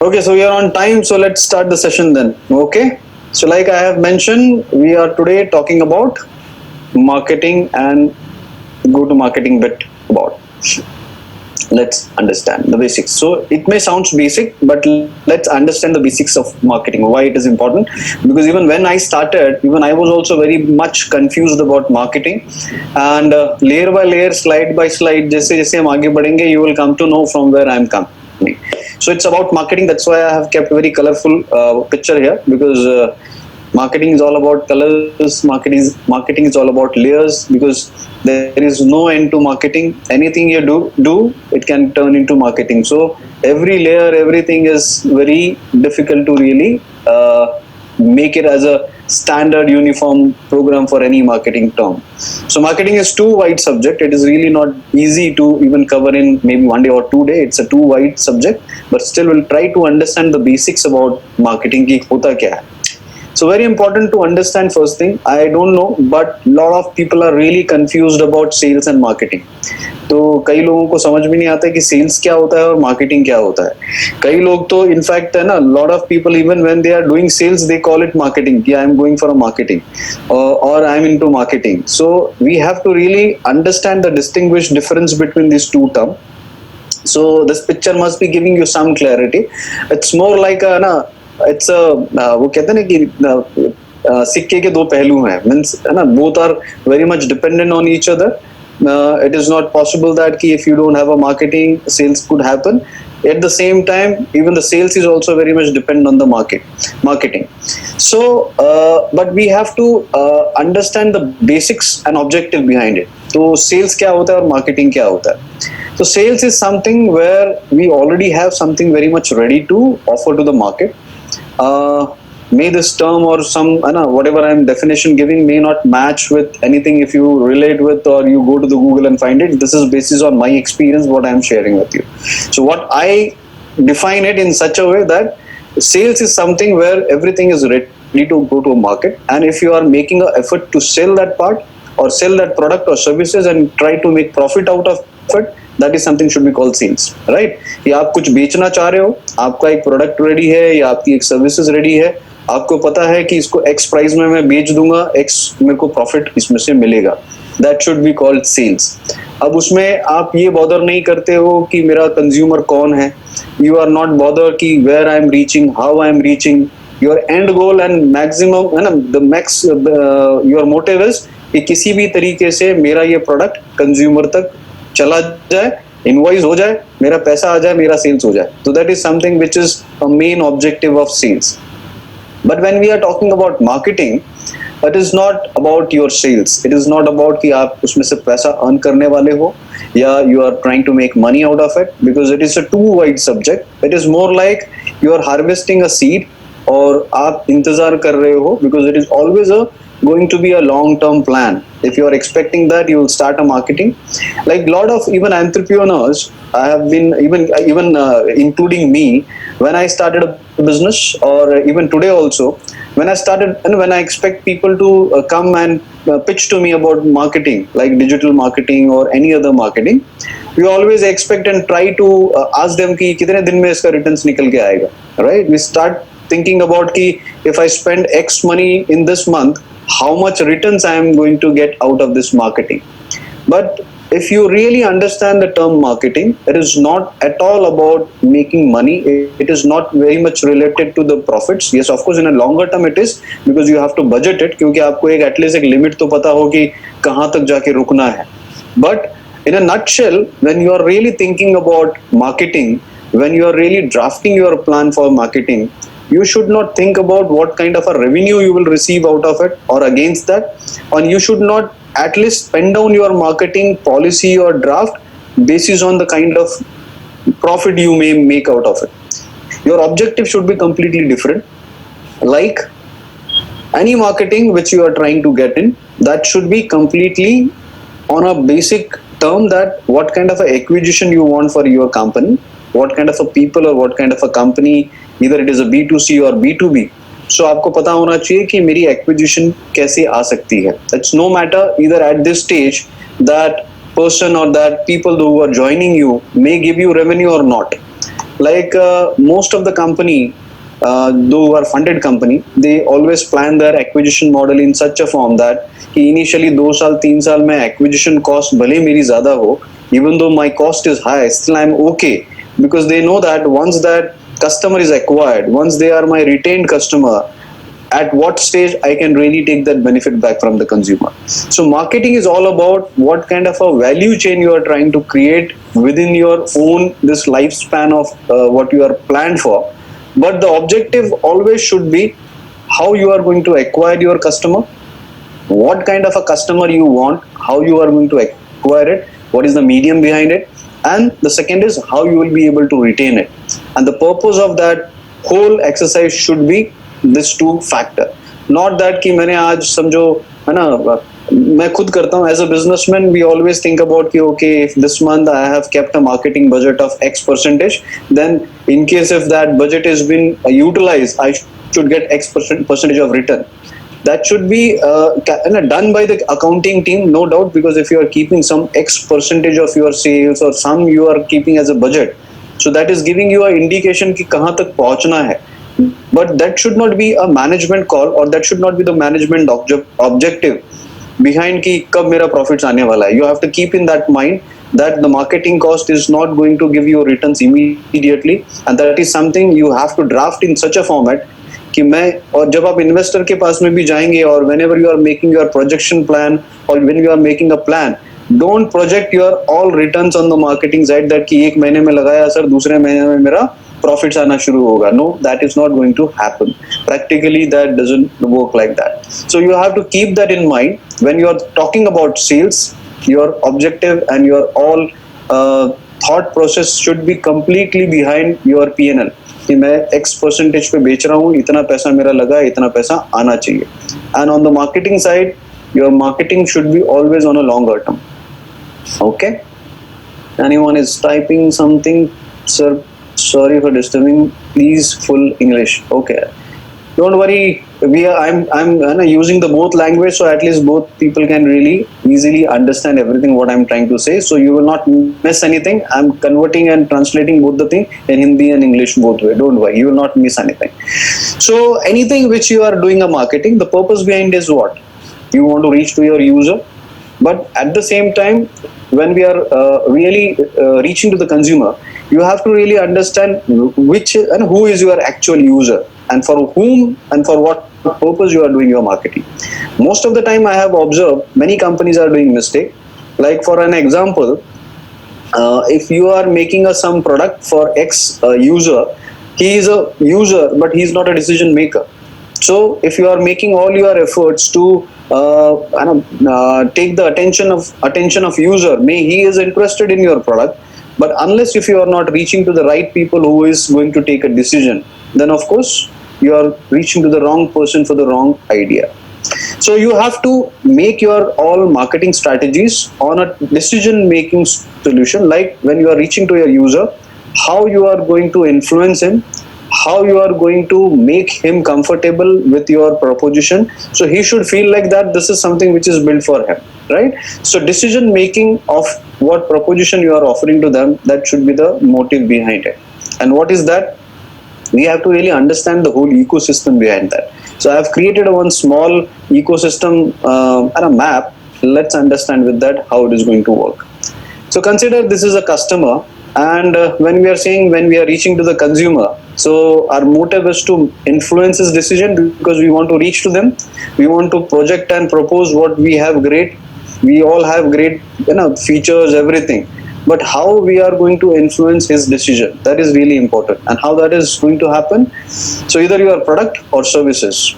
Okay, so we are on time, so let's start the session then. Okay, so like I have mentioned, we are today talking about marketing and go to marketing bit about. Let's understand the basics. So it may sound basic, but let's understand the basics of marketing, why it is important. Because even when I started, even I was also very much confused about marketing, and layer by layer, slide by slide, जैसे जैसे हम आगे बढ़ेंगे, you will come to know from where I am coming. So it's about marketing. That's why I have kept very colorful picture here, because marketing is all about colors. Marketing is all about layers, because there is no end to marketing. Anything you do it can turn into marketing. So every layer, everything is very difficult to really make it as a standard uniform program for any marketing term. So marketing is too wide subject. It is really not easy to even cover in maybe 1 day or 2 day. It's a too wide subject, but still we'll try to understand the basics about marketing ki hota kya hai. So very important to understand. First thing, I don't know, but lot of people are really confused about sales and marketing. तो कई लोगों को समझ में नहीं आता कि sales क्या होता है और मार्केटिंग क्या होता है. कई लोग तो इनफैक्ट है ना, lot of people even when they are doing sales they call it marketing, कि I am going for a marketing और I am into marketing. So we have to really understand the distinguish difference between this two term. So this picture must be giving you some clarity. It's more like a ना, it's a वो कहते हैं ना कि सिक्के के दो पहलू हैं, मीन्स है ना, both are very much dependent on each other. It is not possible that ki if you don't have a marketing, sales could happen. At the same time, even the sales is also very much dependent on the marketing. So but we have to understand the basics and objective behind it. तो sales क्या होता है और marketing क्या होता है. So sales is something where we already have something very much ready to offer to the market. May this term or some whatever I'm definition giving may not match with anything if you relate with or you go to the Google and find it. This is basis on my experience, what I'm sharing with you. So what I define it in such a way that sales is something where everything is ready to go to a market, and if you are making an effort to sell that part or sell that product or services and try to make profit out of it, that is something should be called sales, right? कि आप कुछ बेचना चाह रहे हो, आपका एक product ready है या आपकी एक सर्विसेज रेडी है, आपको पता है कि इसको एक्स प्राइस में मैं बेच दूंगा, एक्स मेरे को प्रॉफिट इसमें से मिलेगा. That should be called sales. अब उसमें आप ये बॉदर नहीं करते हो कि मेरा कंज्यूमर कौन है. यू आर नॉट बॉदर कि where I am reaching, how I am reaching. Your end goal and maximum है ना, the max your motive is कि किसी भी तरीके से मेरा ये प्रोडक्ट कंज्यूमर तक चला जाए, इनवॉइस हो जाए, मेरा पैसा आ जाए, मेरा सेल्स हो जाए. तो that is something which is a main objective of sales. But when we are talking about marketing, it is not about your sales. It is not about कि आप उसमें से पैसा earn करने वाले हो या you are trying to make money out of it, because it is a too wide subject. It is more like you are harvesting a seed और आप इंतजार कर रहे हो, because it is always going to be a long-term plan. If you are expecting that, you will start a marketing. Like lot of even entrepreneurs, I have been even including me, when I started a business or even today also, when I started and when I expect people to come and pitch to me about marketing, like digital marketing or any other marketing, we always expect and try to ask them कि कितने दिन में इसका returns निकल के आएगा, right? We start thinking about कि if I spend X money in this month, how much returns I am going to get out of this marketing. But if you really understand the term marketing, it is not at all about making money. It is not very much related to the profits. Yes, of course, in a longer term it is, because you have to budget it, क्योंकि आपको एक at least एक limit तो पता हो कि कहाँ तक जाके रुकना है. But in a nutshell, when you are really thinking about marketing, when you are really drafting your plan for marketing, you should not think about what kind of a revenue you will receive out of it or against that, and you should not at least pen down your marketing policy or draft basis on the kind of profit you may make out of it. Your objective should be completely different. Like any marketing which you are trying to get in, that should be completely on a basic term that what kind of a acquisition you want for your company, what kind of a people or what kind of a company, either it is a B2C or B2B. So आपको पता होना चाहिए कि मेरी acquisition कैसे आ सकती है. It's no matter either at this stage that person or that people who are joining you may give you revenue or not. Like most of the company, though are funded company, they always plan their acquisition model in such a form that कि initially 2 साल 3 साल में acquisition cost भले मेरी ज़्यादा हो, even though my cost is high, still I'm okay, because they know that once that customer is acquired, once they are my retained customer, at what stage I can really take that benefit back from the consumer. So marketing is all about what kind of a value chain you are trying to create within your own this lifespan of what you are planned for. But the objective always should be how you are going to acquire your customer, what kind of a customer you want, how you are going to acquire it, what is the medium behind it, and the second is how you will be able to retain it. And the purpose of that whole exercise should be this two factor. Not that कि मैंने आज समझो है ना, मैं खुद करता हूँ as a businessman, we always think about कि okay if this month I have kept a marketing budget of X percentage, then in case if that budget has been utilized, I should get X percentage of return. That should be done by the accounting team, no doubt, because if you are keeping some X percentage of your sales or some you are keeping as a budget, so that is giving you an indication कि कहाँ तक पहुँचना है. But that should not be a management call, or that should not be the management objective behind कि कब मेरा profits आने वाला है. You have to keep in that mind that the marketing cost is not going to give you returns immediately, and that is something you have to draft in such a format कि मैं, और जब आप investor के पास में भी जाएंगे, और whenever you are making your projection plan or when you are making a plan, don't project your all returns on the marketing side that कि एक महीने में लगाया सर, दूसरे महीने में मेरा profits आना शुरू होगा. No, that is not going to happen. Practically that doesn't work like that. So you have to keep that in mind when you are talking about sales. Your objective and your all thought process should be completely behind your P&L. कि मैं X percentage पे बेच रहा हूँ, इतना पैसा मेरा लगा, इतना पैसा आना चाहिए. And on the marketing side, your marketing should be always on a longer term. Okay? Anyone is typing something? Sir, sorry for disturbing. Please full English. Okay. Don't worry. I'm using the both language, so at least both people can really easily understand everything what I'm trying to say. So you will not miss anything. I'm converting and translating both the thing in Hindi and English both way. Don't worry. You will not miss anything. So anything which you are doing a marketing, the purpose behind is what? You want to reach to your user, but at the same time, when we are really reaching to the consumer, you have to really understand which and who is your actual user, and for whom and for what purpose you are doing your marketing. Most of the time I have observed many companies are doing mistake. Like for an example, if you are making some product for X user, he is a user but he is not a decision maker. So if you are making all your efforts to take the attention of user, may he is interested in your product, but unless if you are not reaching to the right people who is going to take a decision, then of course you are reaching to the wrong person for the wrong idea. So you have to make your all marketing strategies on a decision making solution, like when you are reaching to your user, how you are going to influence him, how you are going to make him comfortable with your proposition, so he should feel like that this is something which is built for him, right? So decision making of what proposition you are offering to them, that should be the motive behind it. And what is that? We have to really understand the whole ecosystem behind that. So I have created one small ecosystem and a map. Let's understand with that how it is going to work. So consider this is a customer, and when we are saying when we are reaching to the consumer, so our motive is to influence his decision because we want to reach to them. We want to project and propose what we have great. We all have great features, everything. But how we are going to influence his decision, that is really important. And how that is going to happen? So either your product or services.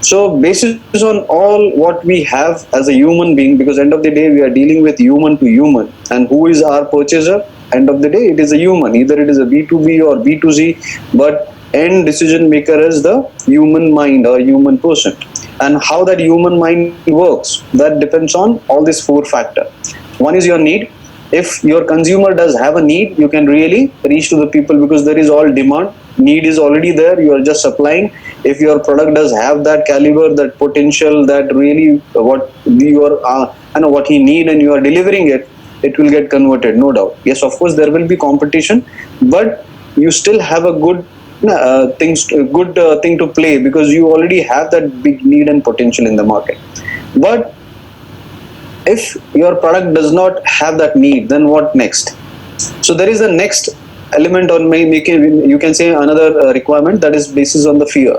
So basis on all what we have as a human being, because end of the day we are dealing with human to human, and who is our purchaser? End of the day it is a human, either it is a B2B or B2C, but end decision maker is the human mind or human person. And how that human mind works, that depends on all these four factors. One is your need. If your consumer does have a need, you can really reach to the people because there is all demand. Need is already there, you are just supplying. If your product does have that caliber, that potential, that really what you are what he need, and you are delivering it, it will get converted, no doubt. Yes, of course there will be competition, but you still have a good thing to play, because you already have that big need and potential in the market. But if your product does not have that need, then what next? So there is a next element, or you can say another requirement, that is basis on the fear.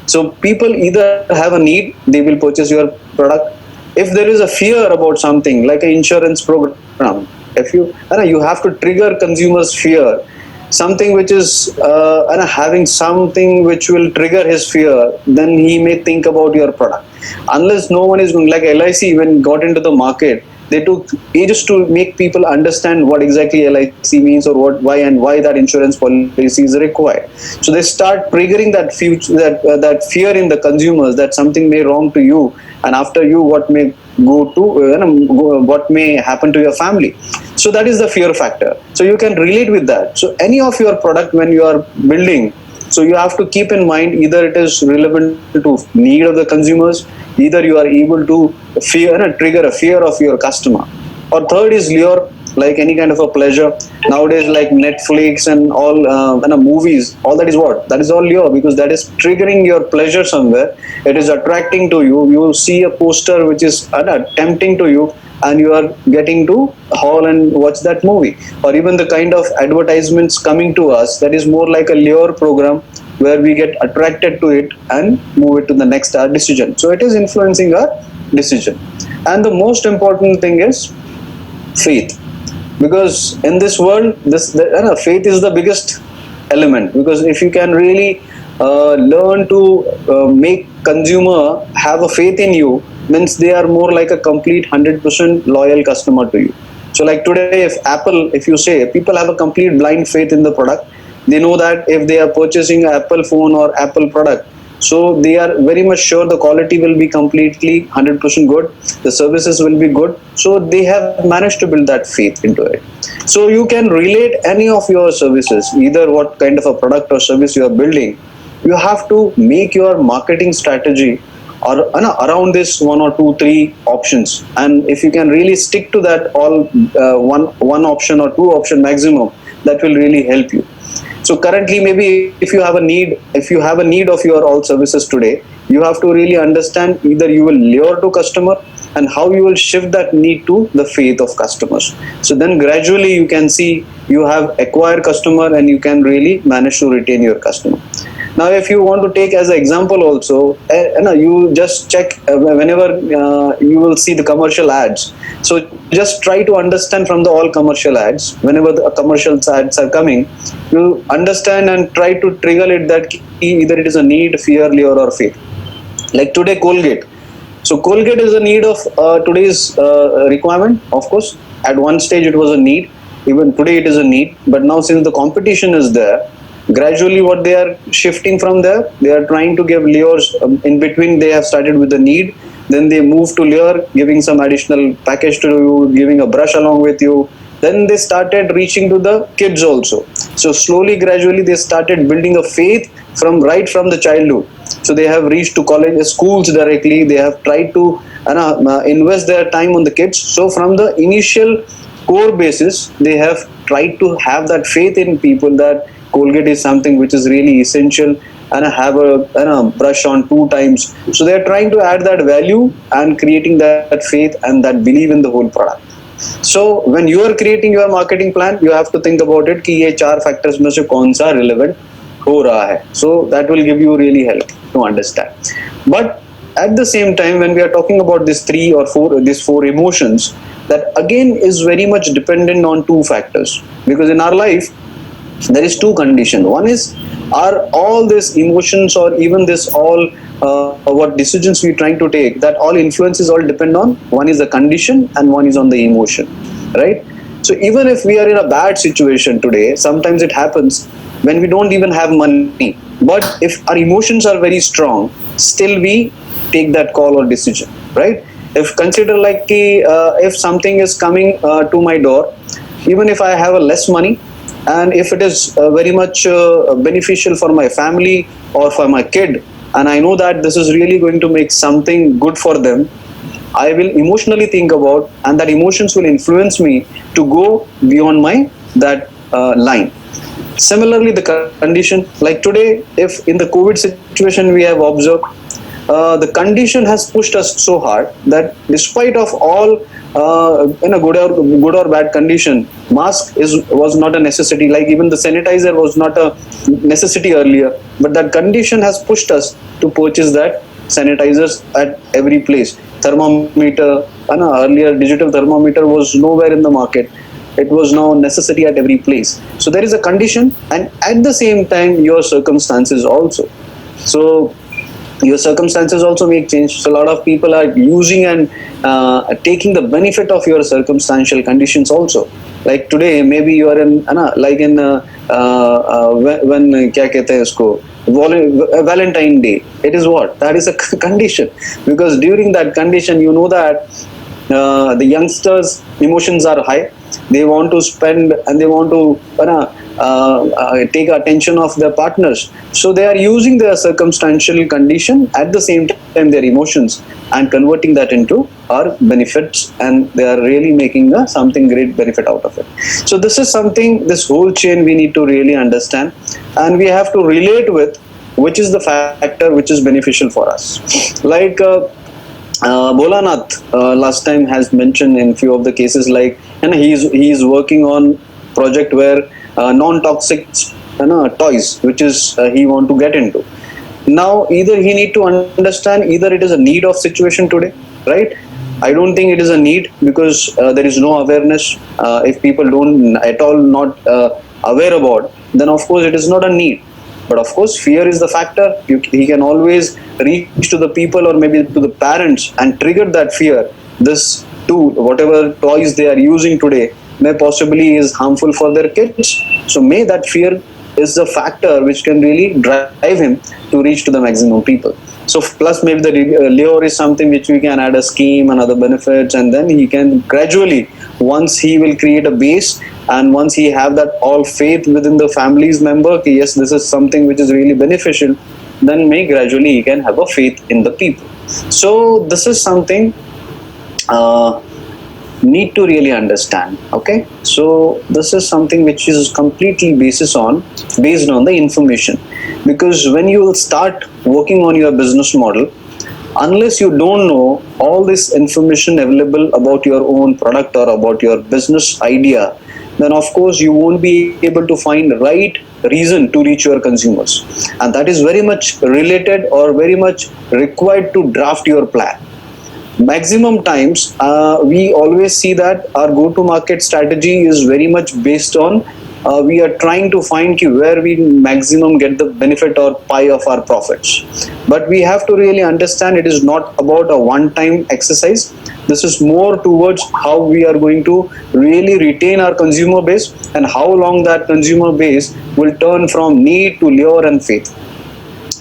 So people either have a need, they will purchase your product. If there is a fear about something like an insurance program, if you have to trigger consumers fear, something which is having something which will trigger his fear, then he may think about your product. Unless no one is going, like LIC when got into the market, they took ages to make people understand what exactly LIC means, or why that insurance policy is required. So they start triggering that fear in the consumers, that something may wrong to you, and after you what may what may happen to your family. So that is the fear factor. So you can relate with that. So any of your product when you are building, so you have to keep in mind, either it is relevant to need of the consumers, either you are able to trigger a fear of your customer, or third is lure, like any kind of a pleasure. Nowadays, like Netflix and all movies, all that is what? That is all lure, because that is triggering your pleasure somewhere. It is attracting to you. You see a poster which is tempting to you, and you are getting to hall and watch that movie. Or even the kind of advertisements coming to us, that is more like a lure program, where we get attracted to it and move it to the next decision. So it is influencing our decision. And the most important thing is faith, because in this world, faith is the biggest element. Because if you can really learn to make consumer have a faith in you, means they are more like a complete 100% loyal customer to you. So like today, if you say people have a complete blind faith in the product, they know that if they are purchasing an Apple phone or Apple product, so they are very much sure the quality will be completely 100% good, the services will be good. So they have managed to build that faith into it. So you can relate any of your services, either what kind of a product or service you are building. You have to make your marketing strategy or around this one or two, three options. And if you can really stick to that all one option or two option maximum, that will really help you. So currently, maybe if you have a need of your all services today, you have to really understand either you will lure to customer, and how you will shift that need to the faith of customers. So then gradually you can see you have acquired customer, and you can really manage to retain your customer. Now, if you want to take as an example also, you just check whenever you will see the commercial ads. So just try to understand from the all commercial ads, whenever the commercial ads are coming, you understand and try to trigger it, that either it is a need, fear, lure, or faith. Like today, Colgate. So Colgate is a need of today's requirement. Of course, at one stage it was a need. Even today it is a need. But now, since the competition is there, gradually what they are shifting from there, they are trying to give lures. In between, they have started with the need, then they move to lure, giving some additional package to you, giving a brush along with you. Then they started reaching to the kids also. So slowly, gradually, they started building a faith right from the childhood. So they have reached to college, schools directly. They have tried to invest their time on the kids. So from the initial core basis, they have tried to have that faith in people, that Colgate is something which is really essential, and have a brush on 2 times. So they are trying to add that value and creating that faith and that belief in the whole product. So when you are creating your marketing plan, you have to think about it कि ये 4 factors में से कौन सा relevant हो रहा है. So that will give you really help to understand. But at the same time, when we are talking about these 4 emotions, that again is very much dependent on 2 factors. Because in our life, there is 2 conditions. One is, are all these emotions, or even this all what decisions we trying to take, that all influences all depend on, one is the condition and one is on the emotion, right? So even if we are in a bad situation today, sometimes it happens when we don't even have money, but if our emotions are very strong, still we take that call or decision, right? If consider like if something is coming to my door, even if I have a less money, and if it is very much beneficial for my family or for my kid, and I know that this is really going to make something good for them, I will emotionally think about, and that emotions will influence me to go beyond my that line. Similarly, the condition, like today, if in the COVID situation we have observed, the condition has pushed us so hard that despite of all in a good or bad condition, mask is was not a necessity. Like even the sanitizer was not a necessity earlier, but that condition has pushed us to purchase that sanitizers at every place. Thermometer, earlier digital thermometer was nowhere in the market. It was now necessity at every place. So there is a condition, and at the same time your circumstances also. So your circumstances also make change. So a lot of people are using and taking the benefit of your circumstantial conditions also. Like today maybe you are in like in when क्या कहते हैं इसको Valentine Day. It is what? That is a condition, because during that condition you know that the youngsters emotions are high. They want to spend and they want to take attention of their partners, so they are using their circumstantial condition at the same time their emotions and converting that into our benefits, and they are really making something great benefit out of it. So this is something, this whole chain we need to really understand, and we have to relate with which is the factor which is beneficial for us. Like Bolanath last time has mentioned in few of the cases, like he's working on project where non-toxic toys, which is he want to get into. Now either he need to understand either it is a need of situation today, right? I don't think it is a need, because there is no awareness. If people don't at all not aware about, then of course it is not a need. But of course fear is the factor. He can always reach to the people or maybe to the parents and trigger that fear. This tool, whatever toys they are using today, may possibly is harmful for their kids. So may that fear is the factor which can really drive him to reach to the maximum people. So plus maybe the lure is something which we can add a scheme and other benefits, and then he can gradually, once he will create a base, and once he have that all faith within the family's member, yes, this is something which is really beneficial, then may gradually he can have a faith in the people. So this is something need to really understand. Okay, so this is something which is completely based on the information, because when you start working on your business model, unless you don't know all this information available about your own product or about your business idea, then of course you won't be able to find the right reason to reach your consumers, and that is very much related or very much required to draft your plan. Maximum times we always see that our go-to-market strategy is very much based on we are trying to find where we maximum get the benefit or pie of our profits. But we have to really understand it is not about a one-time exercise. This is more towards how we are going to really retain our consumer base, and how long that consumer base will turn from need to lure and faith.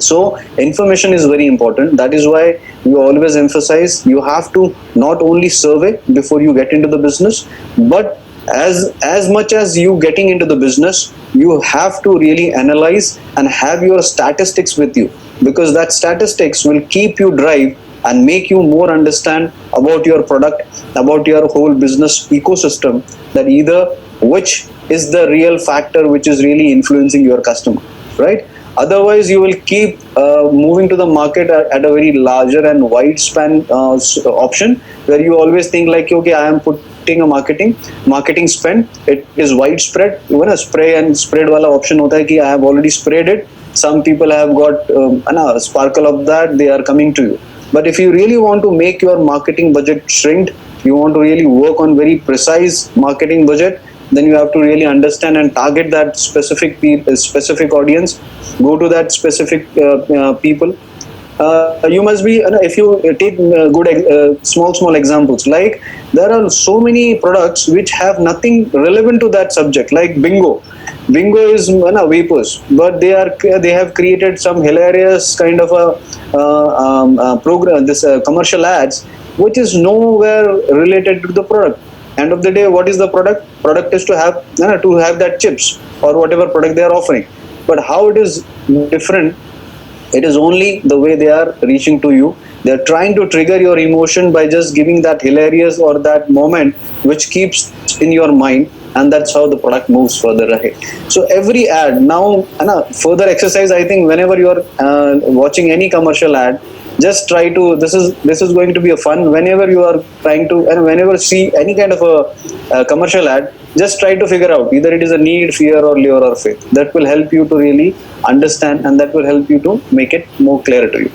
So information is very important. That is why we always emphasize you have to not only survey before you get into the business, but as much as you getting into the business, you have to really analyze and have your statistics with you, because that statistics will keep you drive and make you more understand about your product, about your whole business ecosystem, that either which is the real factor which is really influencing your customer, right? Otherwise you will keep moving to the market at a very larger and wide span option, where you always think like, okay, I am putting a marketing spend, it is widespread. Even a spray and spread wala option hota hai ki I have already sprayed it, some people have got a sparkle of that, they are coming to you. But if you really want to make your marketing budget shrink, you want to really work on very precise marketing budget, then you have to really understand and target that specific audience, go to that specific people. You must be, if you take good small examples, like there are so many products which have nothing relevant to that subject, like bingo is vapors, but they have created some hilarious kind of a program, this commercial ads, which is nowhere related to the product. End of the day, what is the product is to have that chips or whatever product they are offering. But how it is different, it is only the way they are reaching to you. They are trying to trigger your emotion by just giving that hilarious or that moment which keeps in your mind, and that's how the product moves further ahead. So every ad now, further exercise, I think whenever you are watching any commercial ad, just try to, this is going to be a fun, whenever you are trying to, and whenever see any kind of a commercial ad, just try to figure out either it is a need, fear, or lure or faith. That will help you to really understand, and that will help you to make it more clear to you.